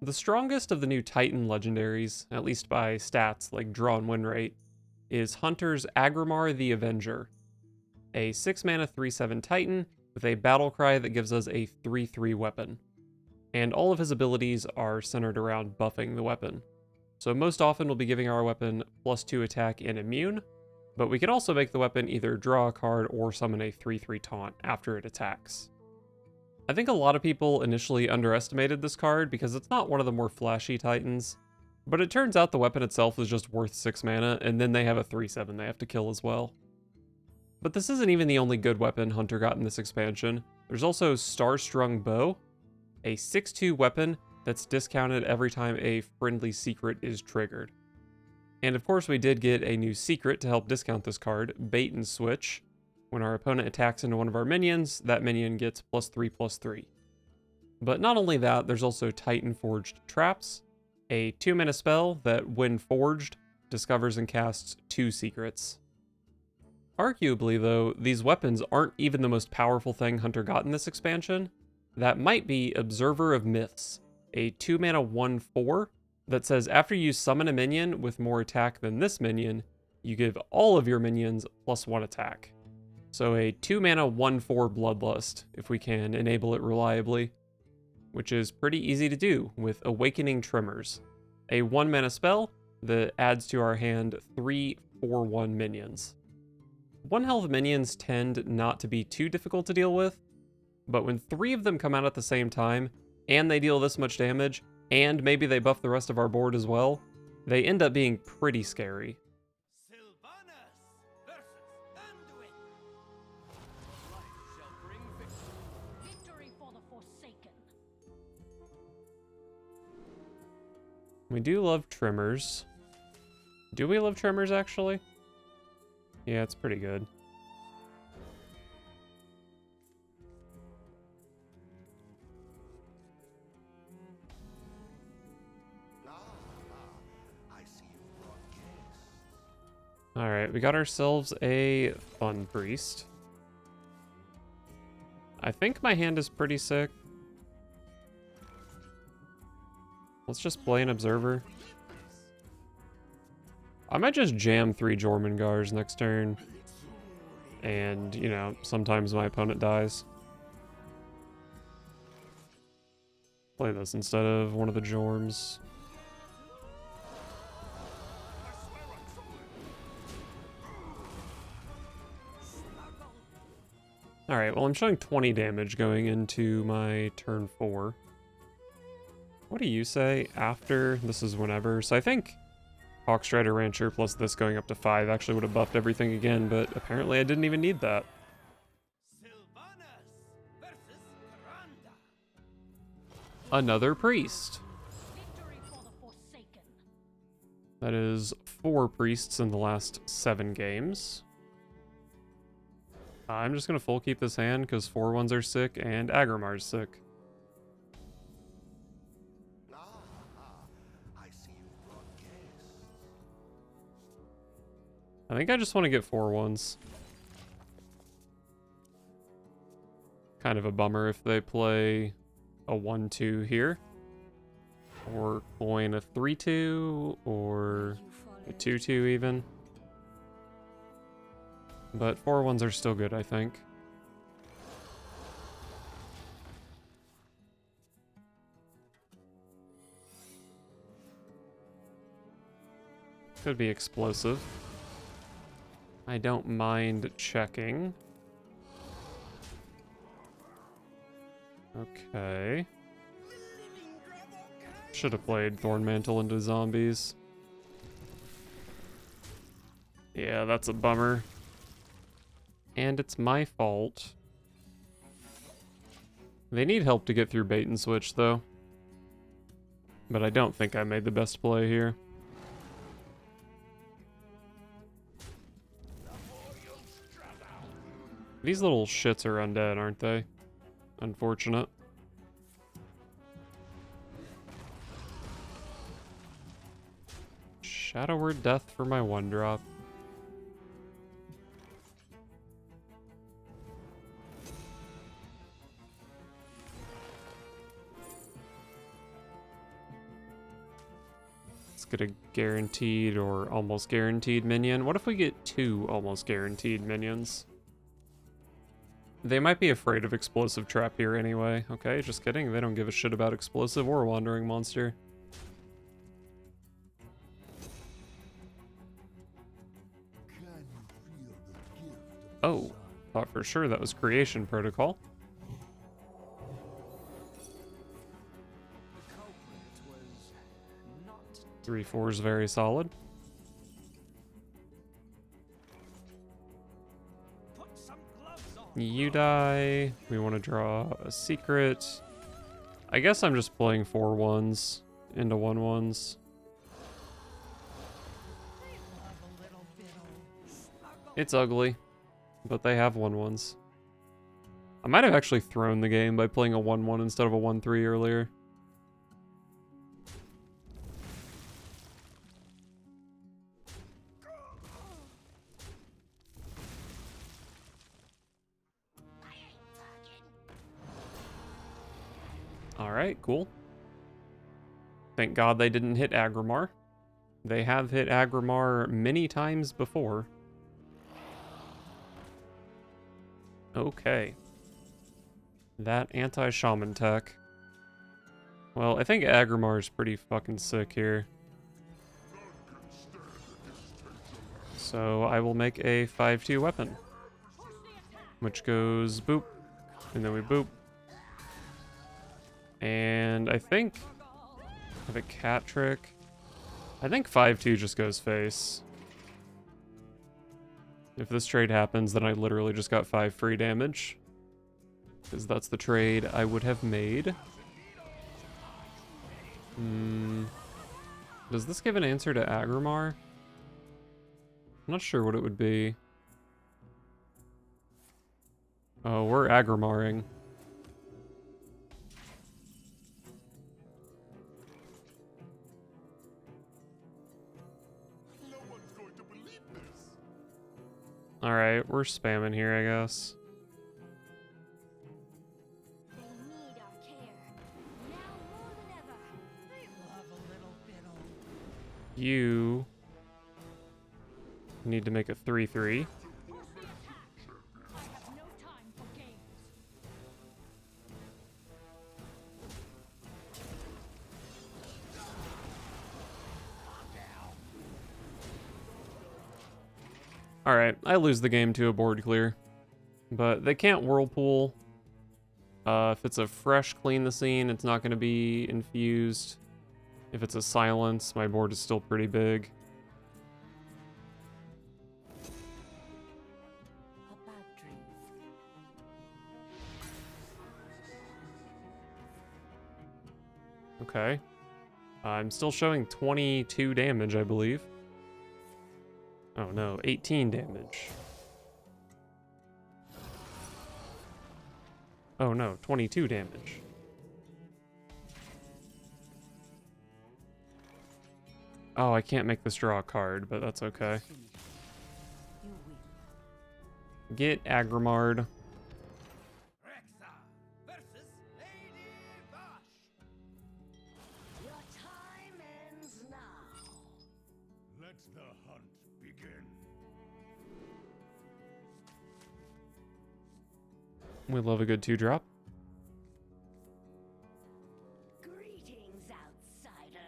The strongest of the new Titan legendaries, at least by stats like draw and win rate, is Hunter's Agrimar the Avenger, a 6 mana 3/7 Titan with a battle cry that gives us a 3/3 weapon. And all of his abilities are centered around buffing the weapon. So most often we'll be giving our weapon +2 attack and immune, but we can also make the weapon either draw a card or summon a 3/3 taunt after it attacks. I think a lot of people initially underestimated this card because it's not one of the more flashy Titans, but it turns out the weapon itself is just worth 6 mana, and then they have a 3/7 they have to kill as well. But this isn't even the only good weapon Hunter got in this expansion. There's also Starstrung Bow, a 6/2 weapon that's discounted every time a friendly secret is triggered. And of course we did get a new secret to help discount this card, Bait and Switch. When our opponent attacks into one of our minions, that minion gets +3/+3. But not only that, there's also Titan Forged Traps, a 2 mana spell that, when forged, discovers and casts 2 secrets. Arguably though, these weapons aren't even the most powerful thing Hunter got in this expansion. That might be Observer of Myths, a 2 mana 1/4 that says after you summon a minion with more attack than this minion, you give all of your minions +1 attack. So a 2 mana 1/4 Bloodlust, if we can enable it reliably, which is pretty easy to do with Awakening Tremors, a 1 mana spell that adds to our hand 3 4/1 minions. 1 health minions tend not to be too difficult to deal with, but when 3 of them come out at the same time, and they deal this much damage, and maybe they buff the rest of our board as well, they end up being pretty scary. We do love Tremors. Do we love Tremors, actually? Yeah, it's pretty good. Alright, we got ourselves a Fun Priest. I think my hand is pretty sick. Let's just play an Observer. I might just jam 3 Jormungars next turn. And, you know, sometimes my opponent dies. Play this instead of one of the Jorms. Alright, well I'm showing 20 damage going into my turn 4. What do you say after? This is whenever. So I think Hawkstrider Rancher plus this going up to 5 actually would have buffed everything again, but apparently I didn't even need that. Another Priest. That is 4 Priests in the last 7 games. I'm just going to full keep this hand because 4/1s are sick and Agrimar's sick. I think I just want to get 4/1s. Kind of a bummer if they play a 1/2 here. Or coin a 3/2 or a 2/2 even. But 4/1s are still good, I think. Could be explosive. I don't mind checking. Okay. Should have played Thornmantle into zombies. Yeah, that's a bummer. And it's my fault. They need help to get through Bait and Switch, though. But I don't think I made the best play here. These little shits are undead, aren't they? Unfortunate. Shadow Word Death for my 1-drop. Let's get a guaranteed or almost guaranteed minion. What if we get 2 almost guaranteed minions? They might be afraid of explosive trap here anyway. Okay, just kidding. They don't give a shit about explosive or wandering monster. Oh, thought for sure that was creation protocol. 3/4 is very solid. You die. We want to draw a secret. I guess I'm just playing 4 1s into 1/1s. It's ugly, but they have 1/1s. I might have actually thrown the game by playing a 1/1 instead of a 1/3 earlier. Alright, cool. Thank God they didn't hit Agrimar. They have hit Agrimar many times before. Okay. That anti-shaman tech. Well, I think Agrimar is pretty fucking sick here. So I will make a 5/2 weapon. Which goes boop. And then we boop. And I think I have a cat trick. I think 5/2 just goes face. If this trade happens, then I literally just got 5 free damage. Because that's the trade I would have made. Does this give an answer to Agrimar? I'm not sure what it would be. Oh, we're Agrimaring. Alright, we're spamming here, I guess. You need to make a 3/3. Alright, I lose the game to a board clear. But they can't whirlpool. If it's a fresh clean the scene, it's not going to be infused. If it's a silence, my board is still pretty big. Okay. I'm still showing 22 damage, I believe. Oh no, 18 damage. Oh no, 22 damage. Oh, I can't make this draw a card, but that's okay. Get Agrimarred. We love a good 2-drop. Greetings, outsider.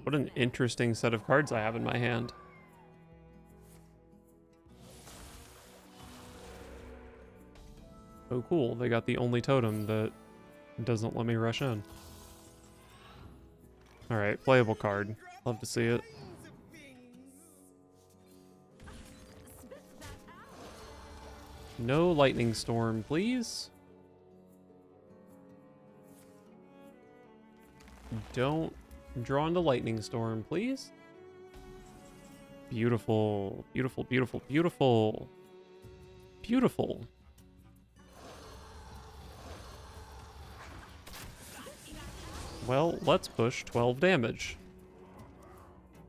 What an interesting set of cards I have in my hand. Oh cool, they got the only totem that doesn't let me rush in. Alright, playable card. Love to see it. No lightning storm, please. Don't draw into lightning storm, please. Beautiful, beautiful, beautiful, beautiful. Beautiful. Well, let's push 12 damage.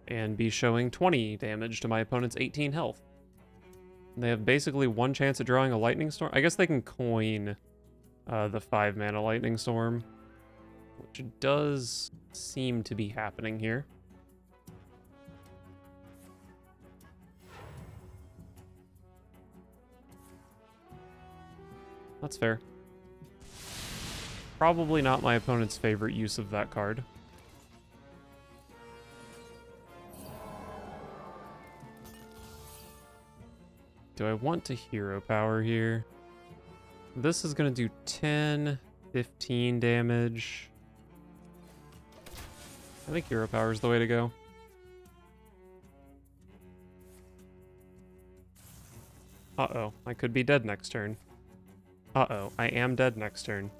and be showing 20 damage to my opponent's 18 health. They have basically one chance at drawing a Lightning Storm. I guess they can coin the 5 mana Lightning Storm, which does seem to be happening here. That's fair. Probably not my opponent's favorite use of that card. Do I want to hero power here? This is going to do 10, 15 damage. I think hero power is the way to go. Uh-oh, I could be dead next turn. Uh-oh, I am dead next turn.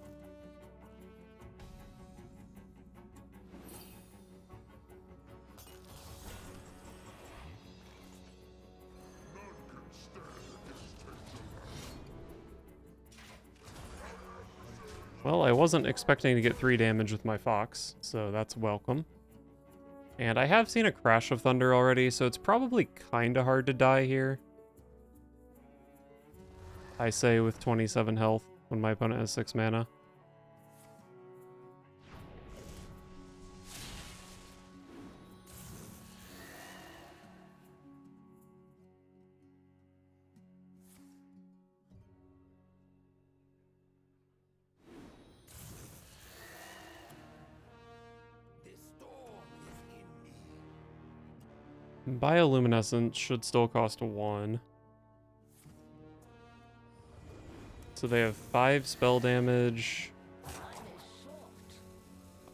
Well, I wasn't expecting to get 3 damage with my Fox, so that's welcome. And I have seen a Crash of Thunder already, so it's probably kind of hard to die here. I say with 27 health when my opponent has 6 mana. Bioluminescence should still cost 1. So they have 5 spell damage.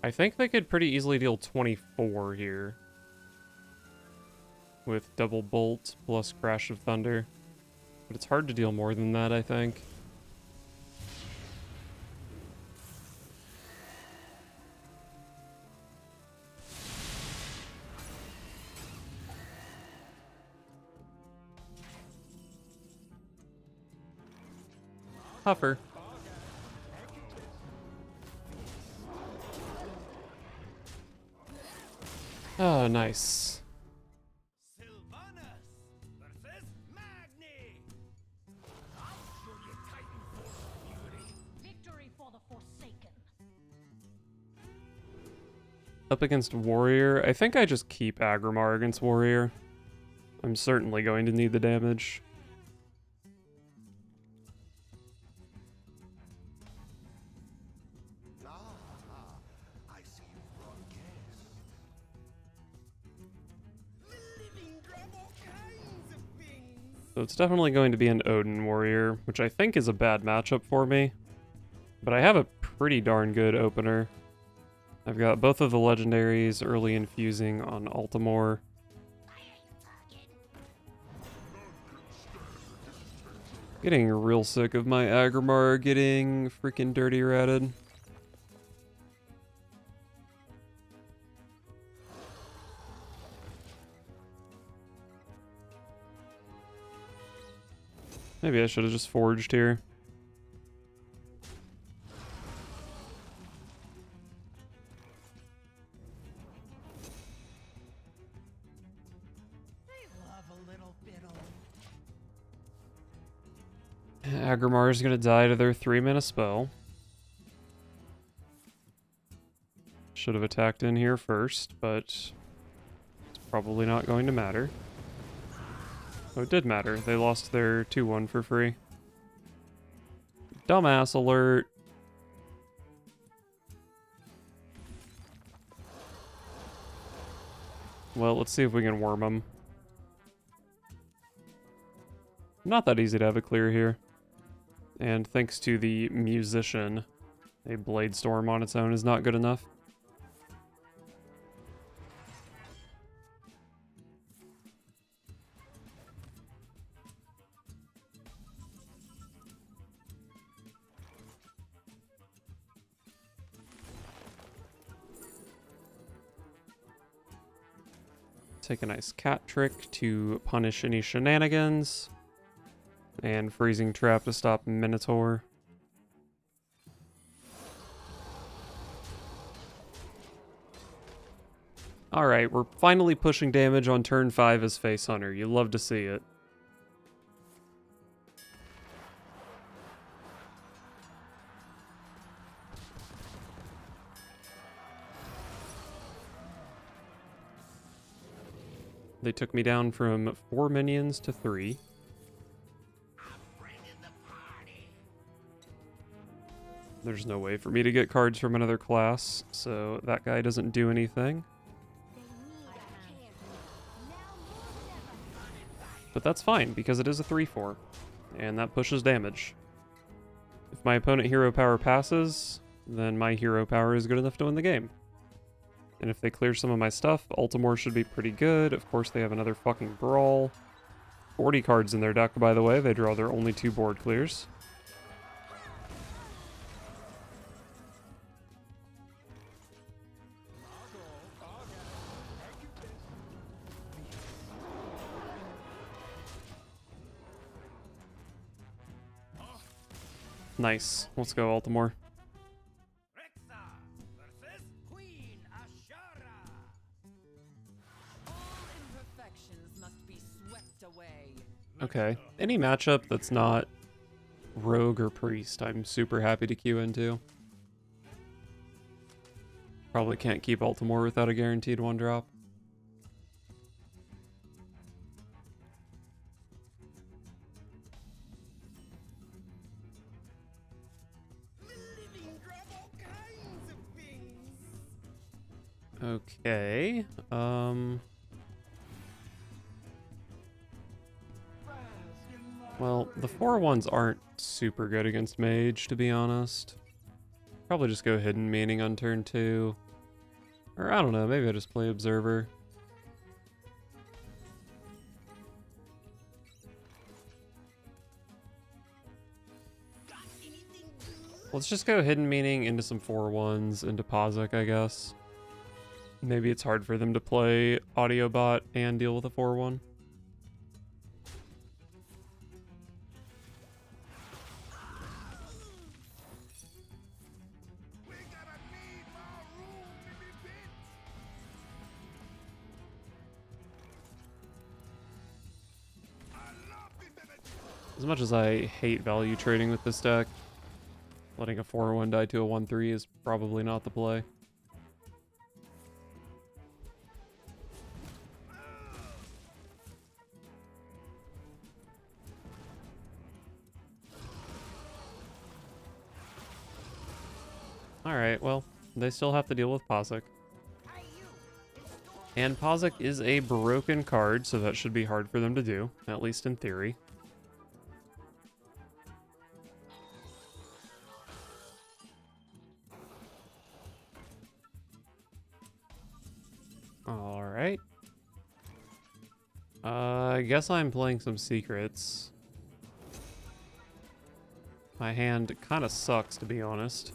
I think they could pretty easily deal 24 here. With double bolt plus Crash of Thunder. But it's hard to deal more than that, I think. Huffer. Oh, nice. Victory for the Forsaken. Up against Warrior. I think I just keep Agrimar against Warrior. I'm certainly going to need the damage. So it's definitely going to be an Odin Warrior, which I think is a bad matchup for me. But I have a pretty darn good opener. I've got both of the legendaries early infusing on Altamore. Getting real sick of my Agrimar getting freaking dirty ratted. Maybe I should have just forged here. Agrimar is going to die to their 3-mana spell. Should have attacked in here first, but it's probably not going to matter. Oh, it did matter. They lost their 2-1 for free. Dumbass alert. Well, let's see if we can worm them. Not that easy to have a clear here. And thanks to the Musician, a Blade Storm on its own is not good enough. Take a nice cat trick to punish any shenanigans. And Freezing Trap to stop Minotaur. Alright, we're finally pushing damage on turn 5 as Face Hunter. You love to see it. They took me down from 4 minions to 3. There's no way for me to get cards from another class, so that guy doesn't do anything. But that's fine, because it is a 3-4, and that pushes damage. If my opponent hero power passes, then my hero power is good enough to win the game. And if they clear some of my stuff, Ultimore should be pretty good. Of course, they have another fucking Brawl. 40 cards in their deck, by the way. They draw their only 2 board clears. Nice. Let's go, Ultimore. Okay. Any matchup that's not Rogue or Priest, I'm super happy to queue into. Probably can't keep Ultimore without a guaranteed 1-drop. Okay. Well, the 4-1s aren't super good against Mage, to be honest. Probably just go Hidden Meaning on turn 2. Or I don't know, maybe I just play Observer. Let's just go Hidden Meaning into some 4-1s into Pozic, I guess. Maybe it's hard for them to play Audiobot and deal with a 4-1. As much as I hate value trading with this deck, letting a 4-1 die to a 1-3 is probably not the play. Alright, well, they still have to deal with Pozic. And Pozic is a broken card, so that should be hard for them to do, at least in theory. Alright. I guess I'm playing some secrets. My hand kind of sucks, to be honest.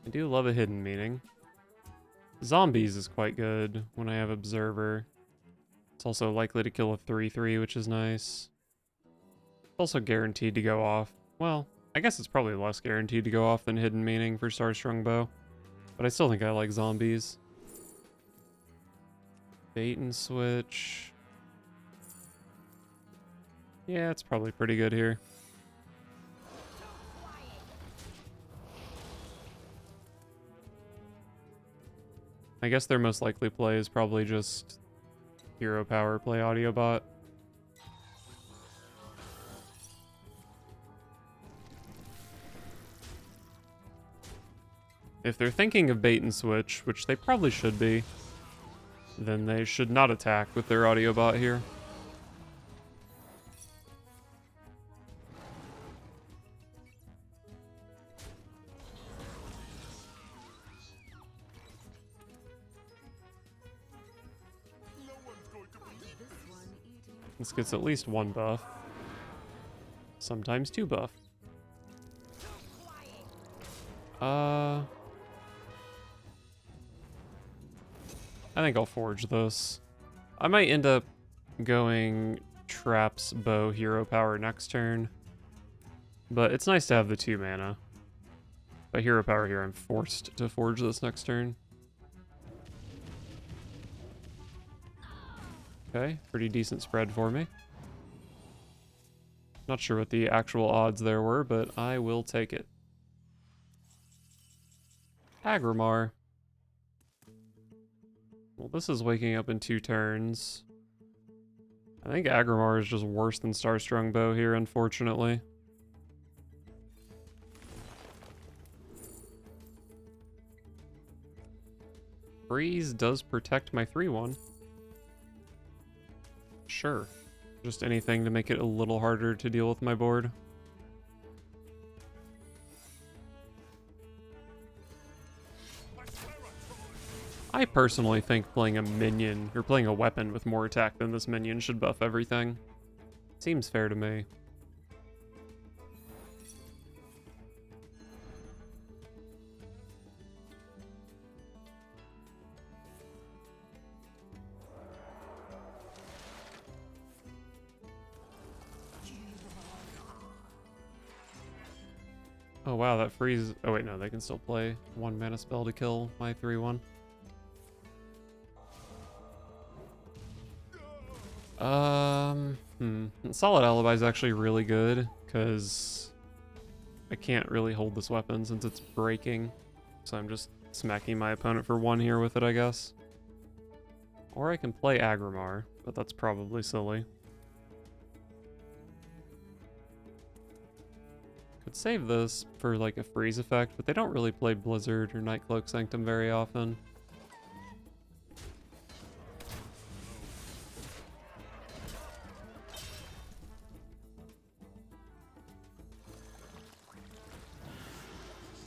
I do love a Hidden Meaning. Zombies is quite good when I have Observer. It's also likely to kill a 3-3, which is nice. It's also guaranteed to go off. Well, I guess it's probably less guaranteed to go off than Hidden Meaning for Starstrung Bow. But I still think I like Zombies. Bait and Switch. Yeah, it's probably pretty good here. I guess their most likely play is probably just hero power, play Audiobot. If they're thinking of bait and switch, which they probably should be, then they should not attack with their Audiobot here. This gets at least 1 buff. Sometimes 2 buff. I think I'll forge this. I might end up going Traps, Bow, Hero Power next turn. But it's nice to have the 2 mana. By Hero Power here, I'm forced to forge this next turn. Okay, pretty decent spread for me. Not sure what the actual odds there were, but I will take it. Agrimar. Well, this is waking up in 2 turns. I think Agrimar is just worse than Starstrung Bow here, unfortunately. Freeze does protect my 3/1. Sure. Just anything to make it a little harder to deal with my board. I personally think playing a minion, or playing a weapon with more attack than this minion should buff everything. Seems fair to me. Oh wow, that freeze... Oh wait, no, they can still play 1 mana spell to kill my 3/1. Solid Alibi is actually really good, because I can't really hold this weapon since it's breaking. So I'm just smacking my opponent for 1 here with it, I guess. Or I can play Agrimar, but that's probably silly. Could save this for like a freeze effect, but they don't really play Blizzard or Nightcloak Sanctum very often.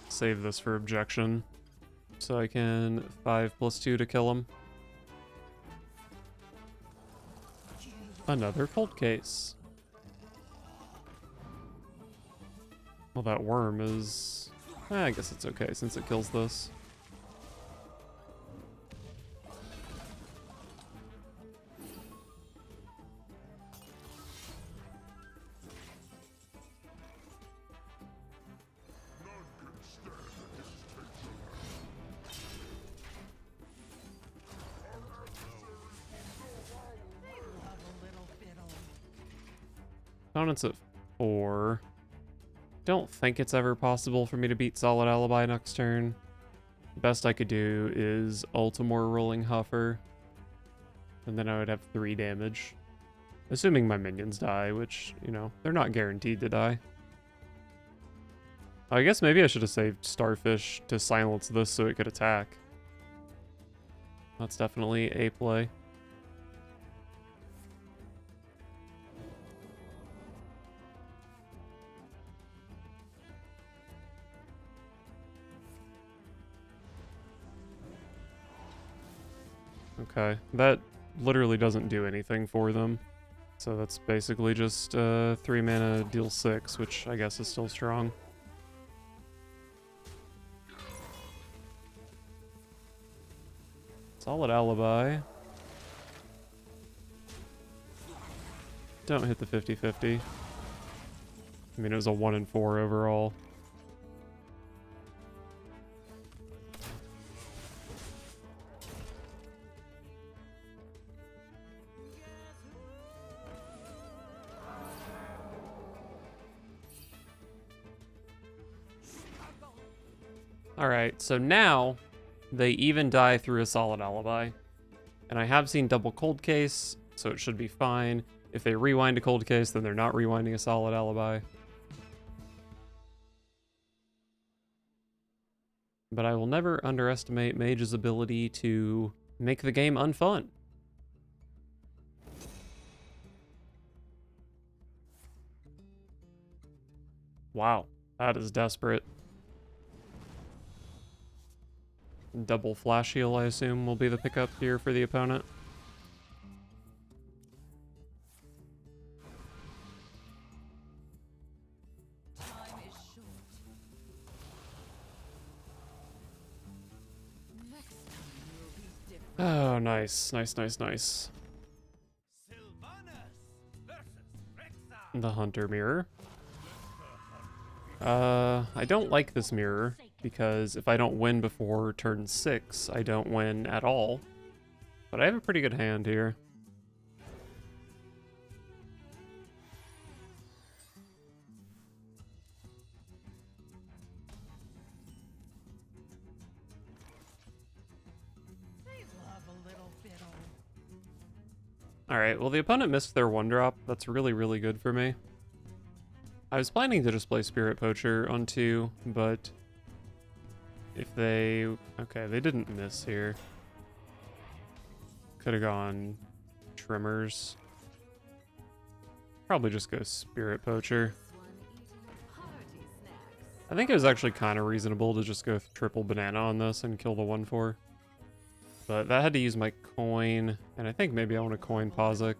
Save this for objection, so I can 5+2 to kill him. Another cold case. Well, that worm is... I guess it's okay since it kills this. Opponent's at 4. Don't think it's ever possible for me to beat Solid Alibi next turn. The best I could do is Ultimore Rolling Huffer, and then I would have 3 damage. Assuming my minions die, which, you know, they're not guaranteed to die. I guess maybe I should have saved Starfish to silence this so it could attack. That's definitely a play. Okay, that literally doesn't do anything for them. So that's basically just 3 mana deal 6, which I guess is still strong. Solid Alibi. Don't hit the 50-50. I mean, it was a 1 and 4 overall. Alright, so now they even die through a Solid Alibi. And I have seen double Cold Case, so it should be fine. If they rewind a Cold Case, then they're not rewinding a Solid Alibi. But I will never underestimate Mage's ability to make the game unfun. Wow, that is desperate. Double Flash Heal, I assume, will be the pickup here for the opponent. Oh, nice. Nice, nice, nice. The Hunter Mirror. I don't like this mirror, because if I don't win before turn 6, I don't win at all. But I have a pretty good hand here. Alright, well the opponent missed their 1-drop. That's really, really good for me. I was planning to just play Spirit Poacher on 2, but if they... Okay, they didn't miss here. Could have gone Trimmers. Probably just go Spirit Poacher. I think it was actually kind of reasonable to just go triple banana on this and kill the 1/4. But that had to use my coin, and I think maybe I want to coin Pazik.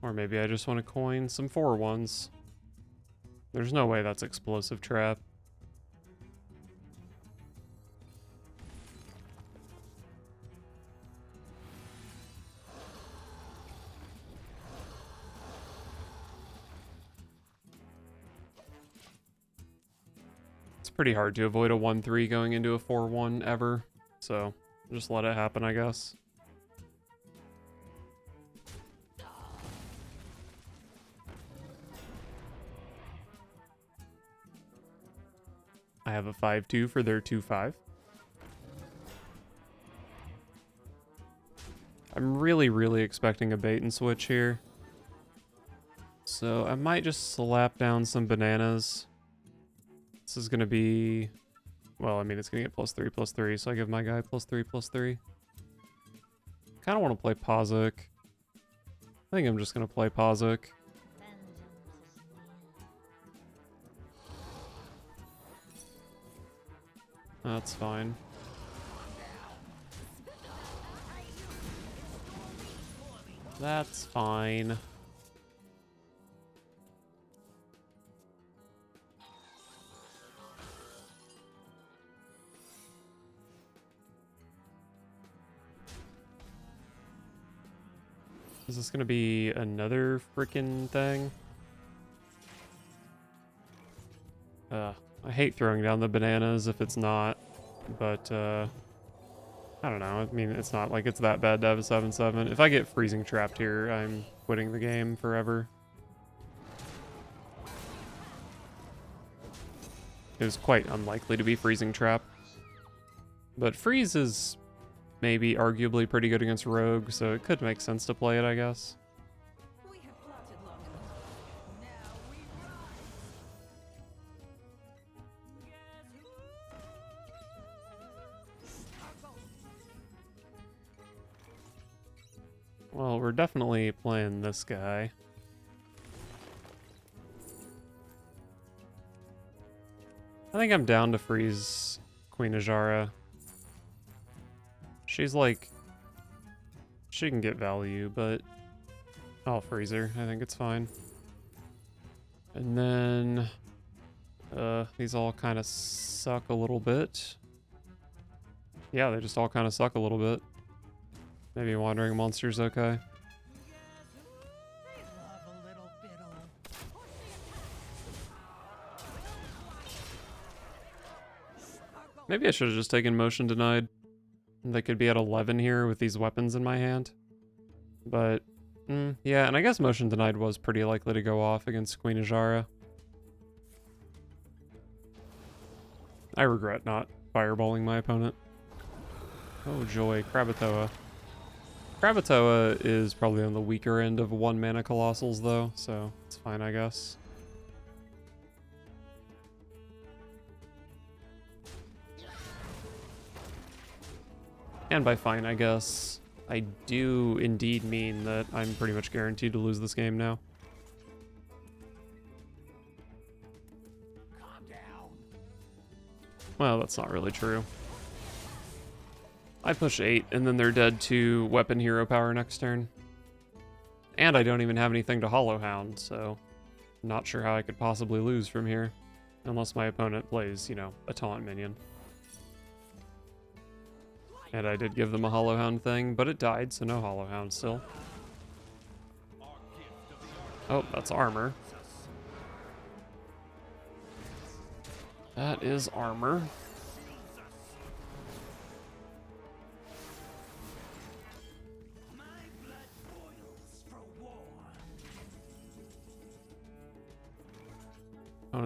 Or maybe I just want to coin some 4/1s. There's no way that's Explosive Trap. It's pretty hard to avoid a 1/3 going into a 4/1 ever, so just let it happen, I guess. I have a 5/2 for their 2/5. I'm really, really expecting a bait and switch here. So I might just slap down some bananas. This is going to be... Well, I mean, it's going to get +3/+3, so I give my guy +3/+3. Kind of want to play Pazik. I think I'm just going to play Pazik. That's fine. That's fine. Is this gonna be another freaking thing? I hate throwing down the bananas if it's not, but I don't know. I mean, it's not like it's that bad to have a 7/7. If I get freezing trapped here, I'm quitting the game forever. It was quite unlikely to be freezing trap. But freeze is maybe arguably pretty good against rogue, so it could make sense to play it, I guess. We have plotted long enough. Now we rise. Well, we're definitely playing this guy. I think I'm down to freeze Queen Ajara. She's like... She can get value, but I'll freeze her. I think it's fine. And then... these all kind of suck a little bit. Yeah, they just all kind of suck a little bit. Maybe Wandering Monster's okay. Maybe I should have just taken Motion Denied. They could be at 11 here with these weapons in my hand. But, yeah, and I guess Motion Denied was pretty likely to go off against Queen Ajara. I regret not fireballing my opponent. Oh joy, Krakatoa. Krakatoa is probably on the weaker end of 1-mana Colossals though, so it's fine, I guess. And by fine, I guess, I do indeed mean that I'm pretty much guaranteed to lose this game now. Well, that's not really true. I push 8, and then they're dead to weapon hero power next turn. And I don't even have anything to Hollow Hound, so not sure how I could possibly lose from here. Unless my opponent plays, you know, a taunt minion. And I did give them a Hollow Hound thing, but it died, so no Hollow Hound still. Oh, that's armor. That is armor.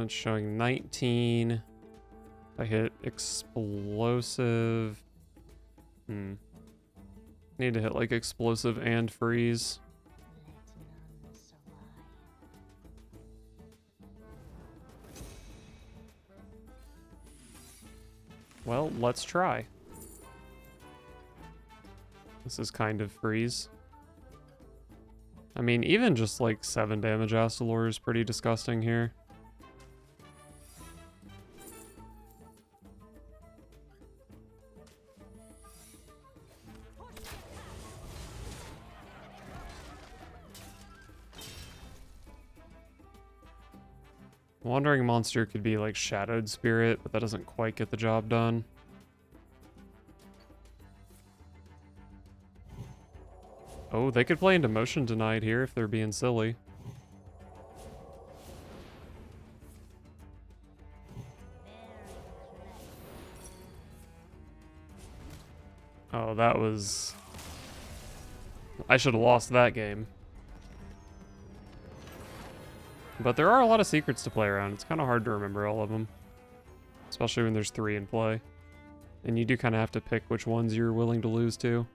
It's showing 19. If I hit explosive. Need to hit like explosive and freeze. Well, let's try. This is kind of freeze. I mean, even just like 7 damage Astalor is pretty disgusting here. Wandering Monster could be like Shadowed Spirit, but that doesn't quite get the job done. Oh, they could play into Motion Denied here if they're being silly. Oh, that was... I should have lost that game. But there are a lot of secrets to play around. It's kind of hard to remember all of them. Especially when there's 3 in play. And you do kind of have to pick which ones you're willing to lose to.